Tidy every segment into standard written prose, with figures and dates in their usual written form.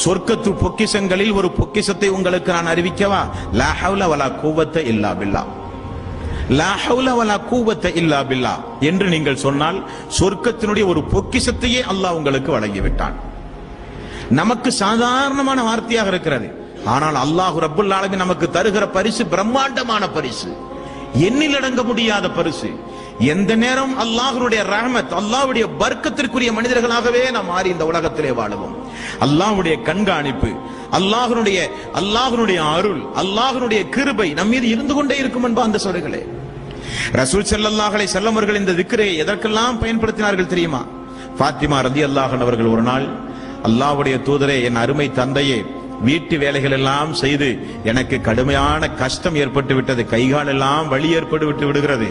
சொர்க்கத்து பொக்கிஷங்களில் ஒரு பொக்கிஷத்தை உங்களுக்கு நான் அறிவிக்கவா? லா ஹவ்ல வலா குவத்த இல்லா பில்லாஹ், லா ஹவ்ல வலா குவத்த இல்லா பில்லாஹ் என்று நீங்கள் சொன்னால் சொர்க்கத்தினுடைய ஒரு பொக்கிஷத்தையே அல்லாஹ் உங்களுக்கு வழங்கிவிட்டான். நமக்கு சாதாரணமான வார்த்தையாக இருக்கிறது, ஆனால் அல்லாஹ் ரப்புல் ஆலமீன் நமக்கு தருகிற பரிசு பிரம்மாண்டமான பரிசு, எண்ணில் அடங்க முடியாத பரிசு. எந்த நேரம் அல்லாஹ்வுடைய ரஹ்மத், அல்லாஹ்வுடைய பர்க்கத்திற்குரிய மனிதர்களாகவே நாம் மாறி இந்த உலகத்திலே வாழுவோம். அல்லாஹ்வுடைய கண்காணிப்பு, அல்லாஹ்வுடைய அருள், அல்லாஹ்வுடைய கிருபை நம் மீது இருந்து கொண்டே இருக்கும் என்பா அந்த சொல்களே. ரசூல் ஸல்லல்லாஹு அலைஹி வஸல்லம் அவர்கள் இந்த திக்ரை எதற்கெல்லாம் பயன்படுத்தினார்கள் தெரியுமா? ஃபாத்திமா ரலியல்லாஹு அன்ஹா அவர்கள் ஒரு நாள், அல்லாஹ்வுடைய தூதரே, என் அருமை தந்தையே, வீட்டு வேலைகள் எல்லாம் செய்து எனக்கு கடுமையான கஷ்டம் ஏற்பட்டு விட்டது, கைகால் எல்லாம் வலி ஏற்பட்டு விட்டு விடுகிறது.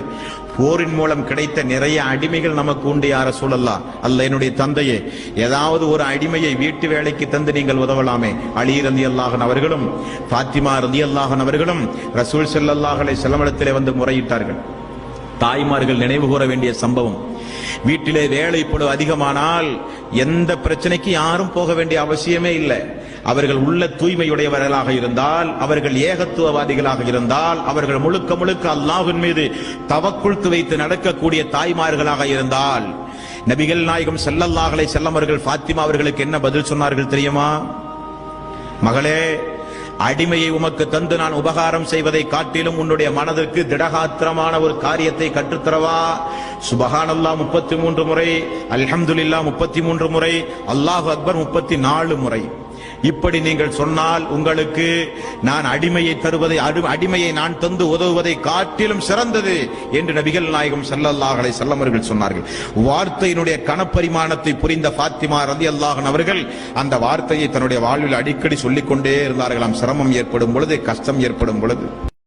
போரின் மூலம் கிடைத்த நிறைய அடிமைகள் நமக்கு உண்டு யா ரசூலல்லாஹ். அல்ல என்னுடைய தந்தையே, ஏதாவது ஒரு அடிமையை வீட்டு வேலைக்கு தந்து நீங்கள் உதவலாமே. அலி ரலியல்லாஹு அன்ஹு அவர்களும் ஃபாத்திமா ரலியல்லாஹு அன்ஹா அவர்களும் ரசூல் ஸல்லல்லாஹு அலைஹி வஸல்லம் இடத்திலே வந்து முறையிட்டார்கள். தாய்மார்கள் நினைவு கூற வேண்டிய சம்பவம். வீட்டிலே வேலைப்பளு அதிகமானால் எந்த பிரச்சனைக்கு யாரும் போக வேண்டிய அவசியமே இல்லை. அவர்கள் உள்ள தூய்மையுடையவர்களாக இருந்தால், அவர்கள் ஏகத்துவவாதிகளாக இருந்தால், அவர்கள் முழுக்க முழுக்க அல்லாஹ்வின் மீது தவக்குல் வைத்து நடக்கக்கூடிய தாய்மார்களாக இருந்தால், நபிகள் நாயகம் ஸல்லல்லாஹு அலைஹி வஸல்லம் அவர்கள் ஃபாத்திமா அவர்களுக்கு என்ன பதில் சொன்னார்கள் தெரியுமா? மகளே, அடிமையை உமக்கு தந்து நான் உபகாரம் செய்வதை காட்டிலும் உன்னுடைய மனதிற்கு திடகாத்திரமான ஒரு காரியத்தை கற்றுத்தரவா? சுபஹானல்லாஹ் 33 முறை, அல்ஹம்துலில்லாஹ் 33 முறை, அல்லாஹு அக்பர் 34 முறை. இப்படி நீங்கள் சொன்னால் உங்களுக்கு நான் அடிமையை தருவதை, அடிமையை நான் தந்து உதவுவதை காட்டிலும் சிறந்தது என்று நபிகள் நாயகம் ஸல்லல்லாஹு அலைஹி வஸல்லம் அவர்கள் சொன்னார்கள். வார்த்தையினுடைய கனப்பரிமாணத்தை புரிந்த ஃபாத்திமா ரலியல்லாஹு அன்ஹா அவர்கள் அந்த வார்த்தையை தன்னுடைய வாழ்வில் அடிக்கடி சொல்லிக் கொண்டே இருந்தார்களாம். சிரமம் ஏற்படும் பொழுது, கஷ்டம் ஏற்படும் பொழுது.